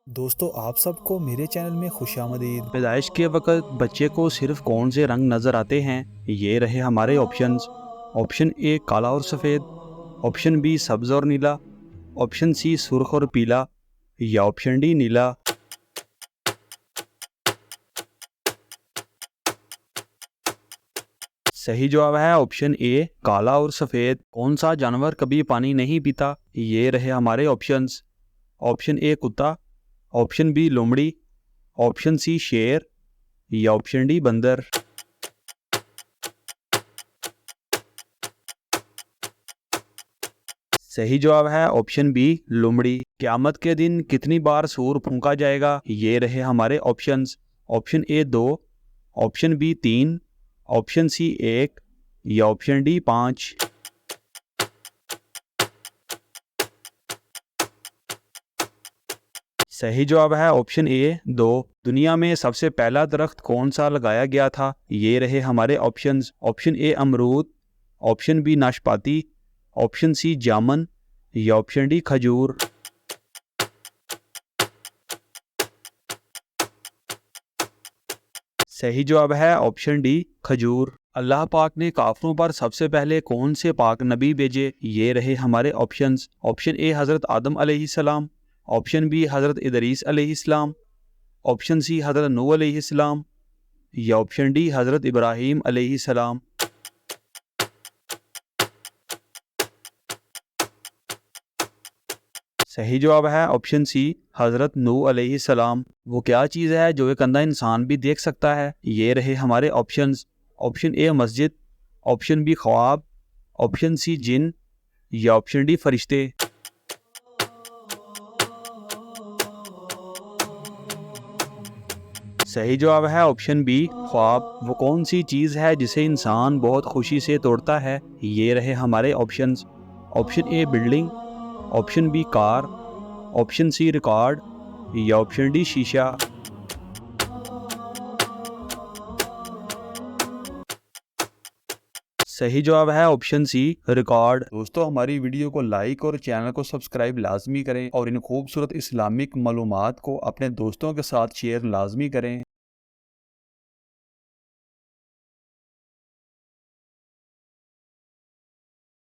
दोस्तों आप सबको मेरे चैनल में खुशामदीद। पैदाइश के वक्त बच्चे को सिर्फ कौन से रंग नज़र आते हैं? ये रहे हमारे ऑप्शंस। ऑप्शन ए काला और सफ़ेद, ऑप्शन बी सब्ज़ और नीला, ऑप्शन सी सुर्ख और पीला, या ऑप्शन डी नीला। सही जवाब है ऑप्शन ए काला और सफ़ेद। कौन सा जानवर कभी पानी नहीं पीता? ये रहे हमारे ऑप्शंस। ऑप्शन ए कुत्ता, ऑप्शन बी लोमड़ी, ऑप्शन सी शेर, या ऑप्शन डी बंदर। सही जवाब है ऑप्शन बी लोमड़ी। क़यामत के दिन कितनी बार सूर फूंका जाएगा? ये रहे हमारे options. Option A 2, option B 3, option C 1, या ऑप्शन डी 5। सही जवाब है ऑप्शन ए 2। दुनिया में सबसे पहला दरख्त कौन सा लगाया गया था? ये रहे हमारे ऑप्शंस। ऑप्शन ए अमरूद, ऑप्शन बी नाशपाती, ऑप्शन सी जामुन, या ऑप्शन डी खजूर। सही जवाब है ऑप्शन डी खजूर। अल्लाह पाक ने काफरों पर सबसे पहले कौन से पाक नबी भेजे? ये रहे हमारे ऑप्शंस। ऑप्शन ए हज़रत आदम अलैहिस्सलाम, ऑप्शन बी हज़रत इदरीस अलैहिस्सलाम, ऑप्शन सी हज़रत नूह अलैहिस्सलाम, या ऑप्शन डी हज़रत इब्राहीम अलैहिस्सलाम। सही जवाब है ऑप्शन सी हज़रत नूह अलैहिस्सलाम। वो क्या चीज़ है जो एक अंधा इंसान भी देख सकता है? ये रहे हमारे ऑप्शंस। ऑप्शन ए मस्जिद, ऑप्शन बी ख्वाब, ऑप्शन सी जिन, या ऑप्शन डी फरिश्ते। सही जवाब है ऑप्शन बी ख्वाब। वो कौन सी चीज़ है जिसे इंसान बहुत खुशी से तोड़ता है? ये रहे हमारे options. Option A building, option B car, option C record, या ऑप्शन डी शीशा। सही जवाब है ऑप्शन सी रिकॉर्ड। दोस्तों हमारी वीडियो को लाइक और चैनल को सब्सक्राइब लाजमी करें और इन खूबसूरत इस्लामिक मालूमात को अपने दोस्तों के साथ शेयर लाजमी करें।